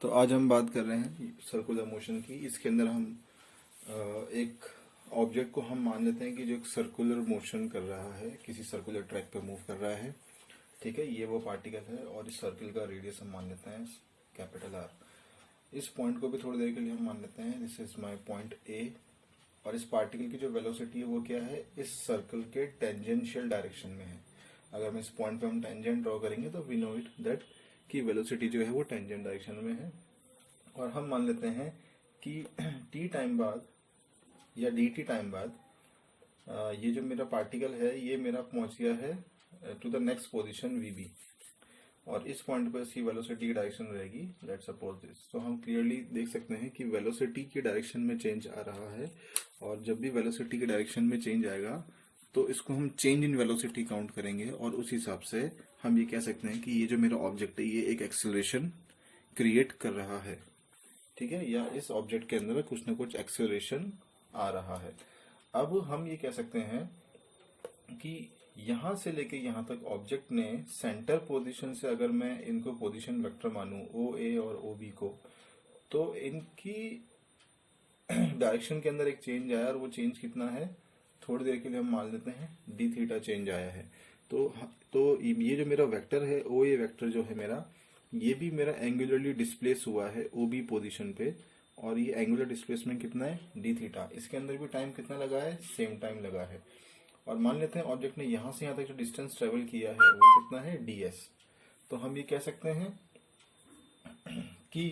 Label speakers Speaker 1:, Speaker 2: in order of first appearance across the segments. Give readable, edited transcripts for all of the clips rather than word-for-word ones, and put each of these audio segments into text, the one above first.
Speaker 1: तो आज हम बात कर रहे हैं सर्कुलर मोशन की। इसके अंदर हम एक ऑब्जेक्ट को हम मान लेते हैं कि जो एक सर्कुलर मोशन कर रहा है, किसी सर्कुलर ट्रैक पे मूव कर रहा है। ठीक है, ये वो पार्टिकल है और इस सर्किल का रेडियस हम मान लेते हैं कैपिटल आर। इस पॉइंट को भी थोड़ी देर के लिए हम मान लेते हैं this is my point A. और इस पार्टिकल की जो वेलोसिटी है वो क्या है, इस सर्कल के टेंजेंशियल डायरेक्शन में है। अगर हम इस पॉइंट पे हम टेंजेंट ड्रॉ करेंगे तो वी नो इट दैट कि वेलोसिटी जो है वो टेंजेंट डायरेक्शन में है। और हम मान लेते हैं कि t टाइम बाद या dt टाइम बाद ये जो मेरा पार्टिकल है ये मेरा पहुंच गया है to the next position vb, और इस पॉइंट पर इसकी वेलोसिटी की डायरेक्शन रहेगी लेट्स सपोज दिस। तो हम क्लियरली देख सकते हैं कि वेलोसिटी की डायरेक्शन में चेंज आ रहा है, और जब भी वेलोसिटी की डायरेक्शन में चेंज आएगा तो इसको हम चेंज इन वेलोसिटी काउंट करेंगे, और उस हिसाब से हम ये कह सकते हैं कि ये जो मेरा ऑब्जेक्ट है ये एक एक्सेलरेशन क्रिएट कर रहा है। ठीक है, या इस ऑब्जेक्ट के अंदर कुछ ना कुछ एक्सेलरेशन आ रहा है। अब हम ये कह सकते हैं कि यहां से लेके यहां तक ऑब्जेक्ट ने सेंटर पोजीशन से, अगर मैं इनको पोजीशन वेक्टर मानूं ओ ए और ओ बी को, तो इनकी डायरेक्शन के अंदर एक चेंज आया, और वो चेंज कितना है थोड़ी देर के लिए हम मान लेते हैं डी थीटा चेंज आया है। तो ये जो मेरा वेक्टर है ओ ए वेक्टर जो है मेरा, ये भी मेरा एंगुलरली डिस्प्लेस हुआ है ओ बी पोजिशन पे, और ये एंगुलर डिस्प्लेसमेंट कितना है डी थीटा। इसके अंदर भी टाइम कितना लगा है, सेम टाइम लगा है। और मान लेते हैं ऑब्जेक्ट ने यहां से यहां तक जो डिस्टेंस ट्रेवल किया है वो कितना है ds। तो हम ये कह सकते हैं कि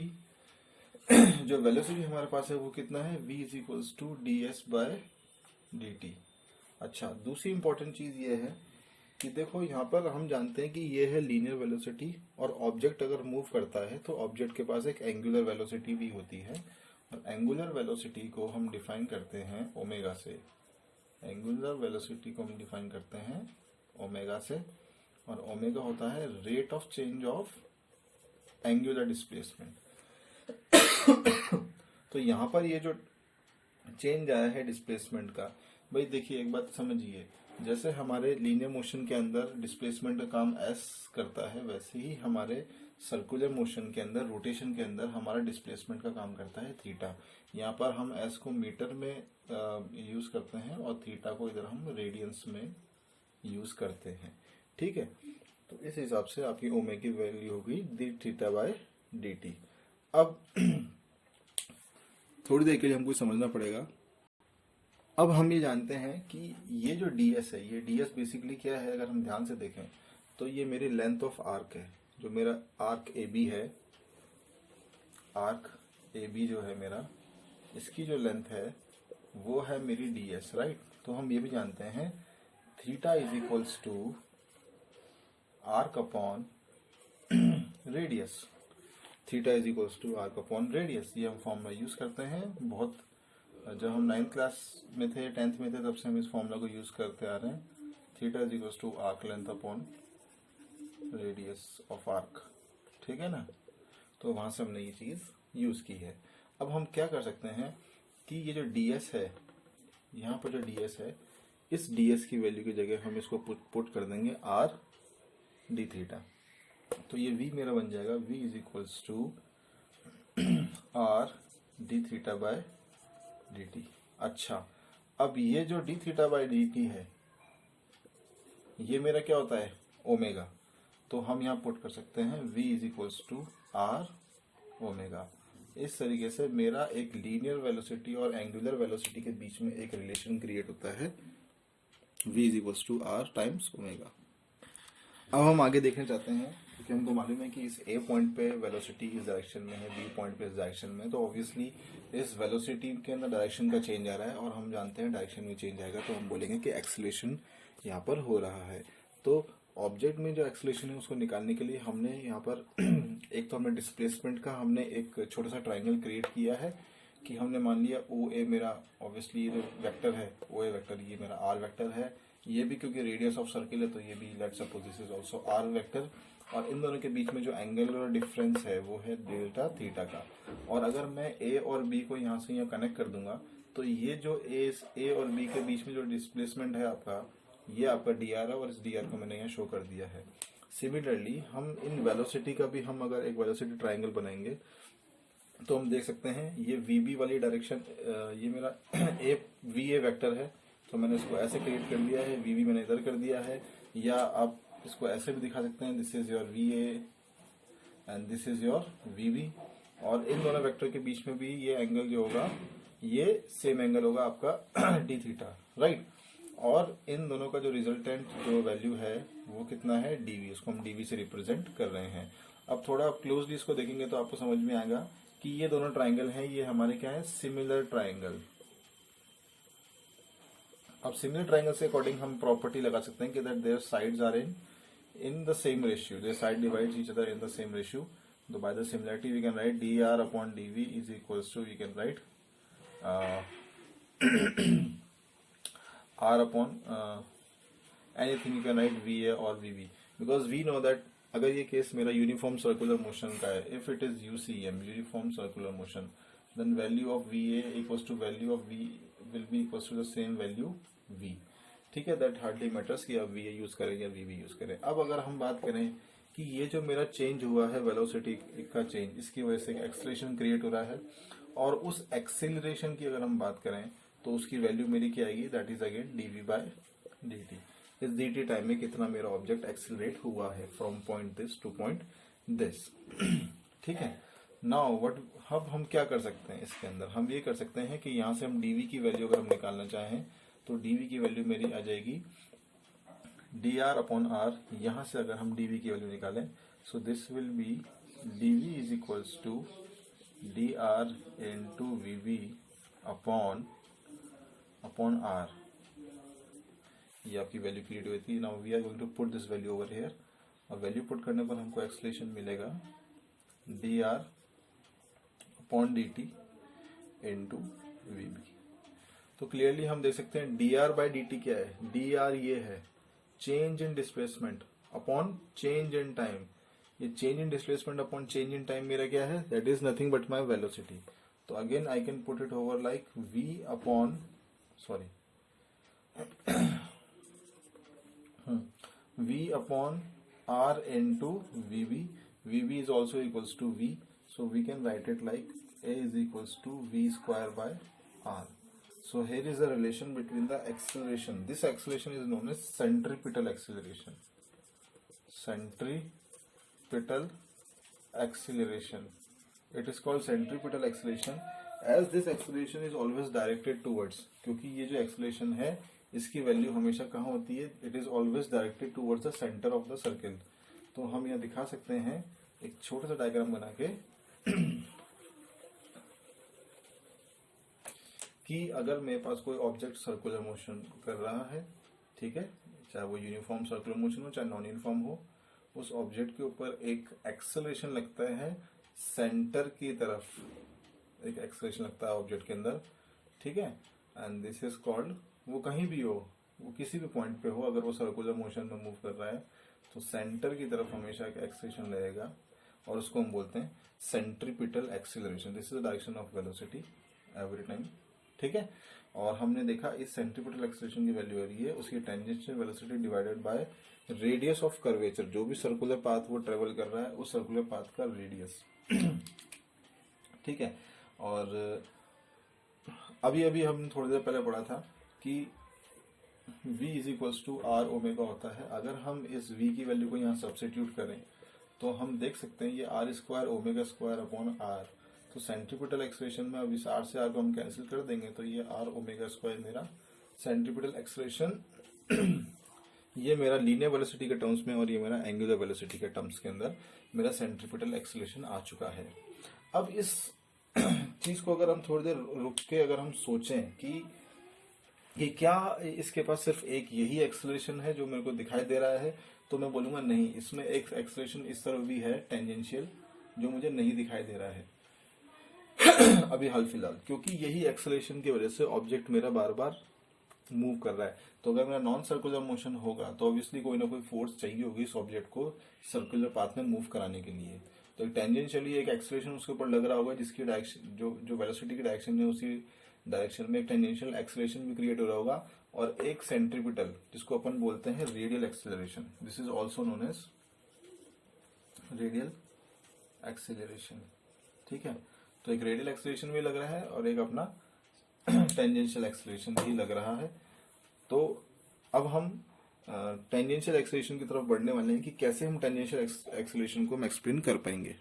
Speaker 1: जो वेलोसिटी हमारे पास है वो कितना है v is equals to ds/dt। अच्छा, दूसरी इंपॉर्टेंट चीज ये है कि देखो यहाँ पर हम जानते हैं कि ये है लीनियर वेलोसिटी, और ऑब्जेक्ट अगर मूव करता है तो ऑब्जेक्ट के पास एक एंगुलर वेलोसिटी भी होती है, और एंगुलर वेलोसिटी को हम डिफाइन करते हैं ओमेगा से। एंगुलर वेलोसिटी को हम डिफाइन करते हैं ओमेगा से, और ओमेगा होता है rate of change of angular displacement. तो यहाँ पर ये जो चेंज आया है डिस्प्लेसमेंट का, भाई देखिए एक बात समझिए, जैसे हमारे लीनियर मोशन के अंदर डिस्प्लेसमेंट का काम s करता है, वैसे ही हमारे सर्कुलर मोशन के अंदर, रोटेशन के अंदर हमारा डिस्प्लेसमेंट का काम करता है थीटा। यहाँ पर हम s को मीटर में यूज करते हैं और थीटा को इधर हम रेडियंस में यूज करते हैं। ठीक है, तो इस हिसाब से आपकी ओमेगा की वैल्यू होगी D theta by D T. अब थोड़ी देर के लिए हमको समझना पड़ेगा। अब हम ये जानते हैं कि ये जो ds है, ये ds बेसिकली क्या है, अगर हम ध्यान से देखें तो ये मेरी लेंथ ऑफ आर्क है। जो मेरा आर्क AB है, आर्क AB जो है मेरा, इसकी जो लेंथ है वो है मेरी ds, राइट। तो हम ये भी जानते हैं theta is equals to arc upon radius. Theta is equals to arc upon radius, ये हम फॉर्मूला यूज करते हैं बहुत। जब हम 9th क्लास में थे, 10th में थे, तब से हम इस फॉर्मूला को यूज करते आ रहे हैं। Theta is equals to arc length upon radius of arc. ठीक है ना, तो वहां से हमने ये चीज यूज की है। अब हम क्या कर सकते हैं कि ये जो ds है, यहाँ पर जो ds है, इस ds की वैल्यू की जगह हम इसको पुट कर देंगे r डी थीटा। तो ये v मेरा बन जाएगा v is equals to r D theta by D T. अच्छा, अब ये जो D theta by D T है ये मेरा क्या होता है ओमेगा। तो हम यहाँ पुट कर सकते हैं v is equals to R omega. इस तरीके से मेरा एक लीनियर वेलोसिटी और एंगुलर वेलोसिटी के बीच में एक रिलेशन क्रिएट होता है v is equals to R times omega. अब हम आगे देखना चाहते हैं क्योंकि हमको मालूम है कि इस a पॉइंट पे वेलोसिटी इस डायरेक्शन में है, b पॉइंट पे इस डायरेक्शन में, तो ऑब्वियसली इस वेलोसिटी के अंदर डायरेक्शन का चेंज आ रहा है, और हम जानते हैं डायरेक्शन में चेंज आएगा तो हम बोलेंगे कि एक्सेलरेशन यहाँ पर हो रहा है। तो ऑब्जेक्ट में जो एक्सेलरेशन है उसको निकालने के लिए हमने यहाँ पर एक तो हमने डिस्प्लेसमेंट का हमने एक छोटा सा ट्राइंगल क्रिएट किया है कि हमने मान लिया ओ ए मेरा, ऑब्वियसली जो वेक्टर है ओ ए वेक्टर, ये मेरा आर वेक्टर है, ये भी क्योंकि रेडियस ऑफ सर्किल है तो ये भी let's suppose this is also R vector, और इन दोनों के बीच में जो एंगुलर डिफरेंस है वो है डेल्टा थीटा का। और अगर मैं ए और बी को यहाँ से यहाँ कनेक्ट कर दूंगा तो ये जो ए और बी के बीच में जो डिस्प्लेसमेंट है आपका, ये आपका डी आर है, और इस डी आर को मैंने यहाँ शो कर दिया है। सिमिलरली हम इन वेलोसिटी का भी, हम अगर एक वेलोसिटी ट्राइंगल बनाएंगे तो हम देख सकते हैं ये VB वाली डायरेक्शन, ये मेरा VA वेक्टर है, तो मैंने इसको ऐसे क्रिएट कर दिया है, VB मैंने इधर कर दिया है, या आप इसको ऐसे भी दिखा सकते हैं, this is your VA and this is your VB, और इन दोनों वेक्टर के बीच में भी ये एंगल जो होगा ये सेम एंगल होगा आपका d थीटा, राइट। और इन दोनों का जो रिजल्टेंट जो वैल्यू है वो कितना है, dV, उसको हम dV से रिप्रेजेंट कर रहे हैं। अब थोड़ा आप क्लोजली इसको देखेंगे तो आपको समझ में आएगा कि ये दोनों ट्राइंगल हैं, ये हमारे क्या है, सिमिलर ट्राइंगल। अब सिमिलर ट्राइंगल से अकॉर्डिंग हम प्रॉपर्टी लगा सकते हैं कि that their sides are in the same ratio, their side divides each other in the same ratio. So by the similarity we can write dr upon dv is equals to, we can write r upon anything, you can write va or vb, because we know that अगर ये case मेरा uniform circular motion का है, if it is UCM, uniform circular motion, then value of va equals to value of v will be equals to the same value v, ठीक है। That hardly matters कि आप va use करें या vb use करें। अब अगर हम बात करें कि ये जो मेरा चेंज हुआ है वेलोसिटी का चेंज, इसकी वजह से एक्सेलरेशन क्रिएट हो रहा है, और उस एक्सेलरेशन की अगर हम बात करें तो उसकी वैल्यू मेरी क्या आएगी, that is again dv by dt। इस dt टाइम में कितना मेरा ऑब्जेक्ट एक्सेलरेट हुआ है from point this to point this, ठीक है। नाउ व्हाट, अब हम क्या कर सकते हैं इसके अंदर, हम ये कर सकते हैं कि यहाँ से हम dv की वैल्यू अगर हम निकालना चाहें तो dv की वैल्यू मेरी आ जाएगी dr अपॉन r। यहां से अगर हम dv की वैल्यू निकालें, so this will be dv is equals to dr into vb upon r। ये आपकी वैल्यू क्रिएट हुई थी। Now we are going to put this value over here, और वैल्यू पुट करने पर हमको एक्सलेशन मिलेगा dr upon dt into vb। तो क्लियरली हम देख सकते हैं dr बाय dt क्या है, dr ये है change in displacement upon change in time. ये change in displacement upon change in time मेरा क्या है, that is nothing but my velocity. तो again I can put it over like v upon v upon r into vb। vb is also equals to v, so we can write it like a is equals to v square by r. So here is the relation between the acceleration. This acceleration is known as centripetal acceleration. Centripetal acceleration. It is called centripetal acceleration as this acceleration is always directed towards, क्योंकि ये जो acceleration है इसकी value हमेशा कहाँ होती है, it is always directed towards the center of the circle। तो हम यहाँ दिखा सकते हैं एक छोटा सा डायग्राम बना के कि अगर मेरे पास कोई ऑब्जेक्ट सर्कुलर मोशन कर रहा है, ठीक है, चाहे वो यूनिफॉर्म सर्कुलर मोशन हो चाहे नॉन यूनिफॉर्म हो, उस ऑब्जेक्ट के ऊपर एक एक्सेलरेशन लगता है सेंटर की तरफ, एक एक्सेलरेशन लगता है ऑब्जेक्ट के अंदर, ठीक है, एंड दिस इज कॉल्ड, वो कहीं भी हो, वो किसी भी पॉइंट पे हो, अगर वो सर्कुलर मोशन में मूव कर रहा है तो सेंटर की तरफ हमेशा एक एक्सेलरेशन रहेगा, और उसको हम बोलते हैं centripetal acceleration. This is the direction of velocity every time, ठीक है। और हमने देखा इस सेंट्रीपिटल एक्सेलरेशन की वैल्यू आ रही है उसकी tangential velocity divided by radius of curvature, जो भी सर्कुलर पाथ वो ट्रेवल कर रहा है उस सर्कुलर पाथ का रेडियस, ठीक है। और अभी अभी हमने थोड़ी देर पहले पढ़ा था कि v is equals to R omega होता है। अगर हम इस v की वैल्यू को यहाँ सब्स्टिट्यूट करें तो हम देख सकते हैं ये R square omega square upon R. तो सेंट्रीपिटल एक्सेलरेशन में अब इस आर से आर को हम कैंसिल कर देंगे तो ये आर ओमेगा स्क्वायर मेरा सेंट्रीपिटल एक्सेलरेशन ये मेरा लीनियर वेलोसिटी के टर्म्स में और ये मेरा एंगुलर वेलोसिटी के टर्म्स के अंदर मेरा सेंट्रीपिटल एक्सेलरेशन आ चुका है। अब इस चीज को अगर हम थोड़ी देर रुक के अगर हम सोचें कि क्या इसके पास सिर्फ एक यही एक्सेलरेशन है जो मेरे को दिखाई दे रहा है, तो मैं बोलूंगा नहीं, इसमें एक एक्सेलरेशन इस तरफ भी है टेंजेंशियल जो मुझे नहीं दिखाई दे रहा है अभी हाल फिलहाल, क्योंकि यही एक्सेलरेशन की वजह से ऑब्जेक्ट मेरा बार बार मूव कर रहा है। तो अगर मेरा नॉन सर्कुलर मोशन होगा तो ऑब्वियसली कोई ना कोई फोर्स चाहिए होगी इस ऑब्जेक्ट को सर्कुलर पाथ में मूव कराने के लिए। तो टेंजेंशियली एक एक्सेलरेशन उसके ऊपर लग रहा होगा जिसकी डायरेक्शन जो वेलोसिटी की डायरेक्शन है उसी डायरेक्शन में एक टेंजेंशियल एक्सेलरेशन भी क्रिएट हो रहा होगा, और एक सेंट्रीपिटल जिसको अपन बोलते हैं radial acceleration, this is also known as radial acceleration, ठीक है। तो एक रेडियल एक्सेलरेशन भी लग रहा है और एक अपना टेंजेंशियल एक्सेलरेशन भी लग रहा है। तो अब हम टेंजेंशियल एक्सेलरेशन की तरफ बढ़ने वाले हैं कि कैसे हम टेंजेंशियल एक्सेलरेशन को हम एक्सप्लेन कर पाएंगे।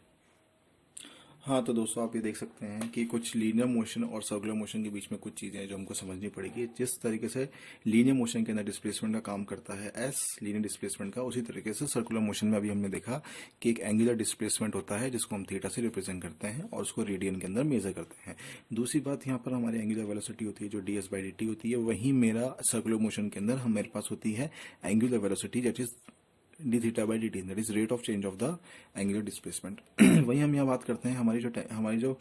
Speaker 1: हाँ, तो दोस्तों आप ये देख सकते हैं कि कुछ लीनियर मोशन और सर्कुलर मोशन के बीच में कुछ चीज़ें हैं जो हमको समझनी पड़ेगी। जिस तरीके से लीनियर मोशन के अंदर डिस्प्लेसमेंट का काम करता है एस लीनियर डिस्प्लेसमेंट का, उसी तरीके से सर्कुलर मोशन में अभी हमने देखा कि एक एंगुलर डिस्प्लेसमेंट होता है जिसको हम थीटा से रिप्रेजेंट करते हैं और उसको रेडियन के अंदर मेजर करते हैं। दूसरी बात, यहाँ पर हमारी एंगुलर वेलोसिटी होती है जो ds/dt होती है। वहीं मेरा सर्कुलर मोशन के अंदर मेरे पास होती है angular velocity that is d theta by dt, that is rate of change of the angular displacement। वही हम यहाँ बात करते हैं हमारी जो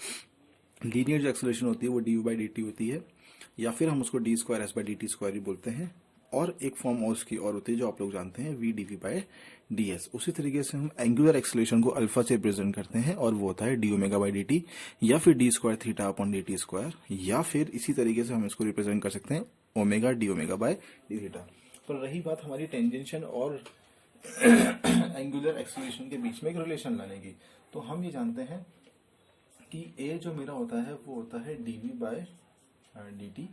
Speaker 1: लीनियर जो एक्सेलरेशन होती है वो du by dt होती है, या फिर हम उसको d square s by dt square भी बोलते हैं। और एक फॉर्म और उसकी और होती है जो आप लोग जानते हैं v dv by ds। उसी तरीके से हम एंगुलर एक्सेलरेशन को अल्फा से रिप्रेजेंट करते हैं और वो होता है d ओमेगा by dt, या फिर d square theta upon dt square, या फिर इसी तरीके से हम इसको रिप्रेजेंट कर सकते हैं omega d omega by d theta. पर रही बात हमारी टेंजेंशियल और एंगुलर एक्सेलरेशन के बीच में एक रिलेशन लाने की, तो हम ये जानते हैं कि ए जो मेरा होता है वो होता है dv बाय dt,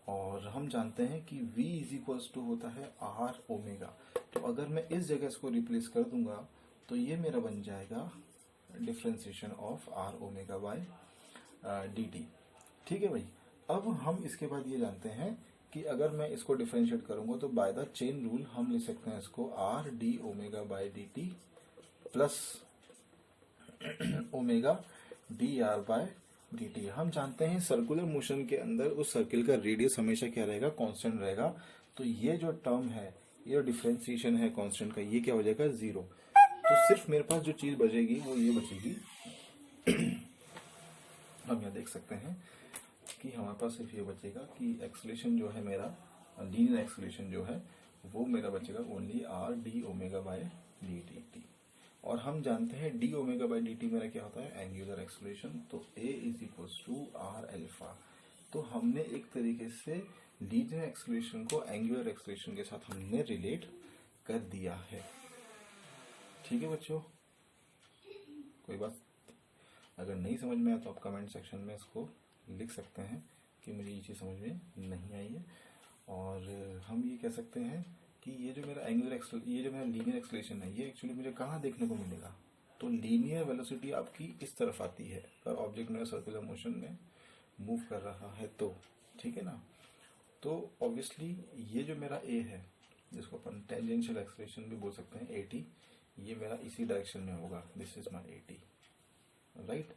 Speaker 1: और हम जानते हैं कि v इज इक्वल्स टू होता है r ओमेगा। तो अगर मैं इस जगह इसको रिप्लेस कर दूंगा तो ये मेरा बन जाएगा differentiation of r omega by dt। ठीक है भाई। अब हम इसके बाद ये जानते हैं कि अगर मैं इसको डिफरेंशिएट करूंगा तो बाय द चेन रूल हम लिख सकते हैं इसको r d omega by dt plus omega d r by dt। हम जानते हैं सर्कुलर मोशन के अंदर उस सर्किल का रेडियस हमेशा क्या रहेगा, कांस्टेंट रहेगा। तो ये जो टर्म है, ये जो डिफरेंशिएशन है कांस्टेंट का, ये क्या हो जाएगा, जीरो। तो सिर्फ मेरे पास जो चीज बचेगी वो ये बचेगी हम यहाँ देख सकते हैं कि हमारे पास सिर्फ ये बचेगा कि एक्सेलरेशन जो है मेरा, लीनियर एक्सेलरेशन जो है वो मेरा बचेगा only r d omega by dt। और हम जानते हैं d ओमेगा बाय dt मेरा क्या होता है, एंगुलर एक्सेलरेशन। तो a is equals to r alpha. तो हमने एक तरीके से लीनियर एक्सेलरेशन को एंगुलर एक्सेलरेशन के साथ हमने रिलेट कर दिया है। ठीक है बच्चों, कोई बात अगर नहीं समझ में आया तो आप कमेंट सेक्शन में इसको लिख सकते हैं कि मुझे ये चीज़ समझ में नहीं आई है। और हम ये कह सकते हैं कि ये जो मेरा ये जो मेरा लीनियर एक्सेलरेशन है, ये एक्चुअली मुझे कहाँ देखने को मिलेगा, तो लीनियर वेलोसिटी आपकी इस तरफ आती है और ऑब्जेक्ट मेरा सर्कुलर मोशन में मूव कर रहा है। तो ठीक है ना, तो ऑब्वियसली ये जो मेरा ए है, जिसको अपन टेंजेंशियल एक्सेलरेशन भी बोल सकते हैं at, ये मेरा इसी डायरेक्शन में होगा। This is my at, right.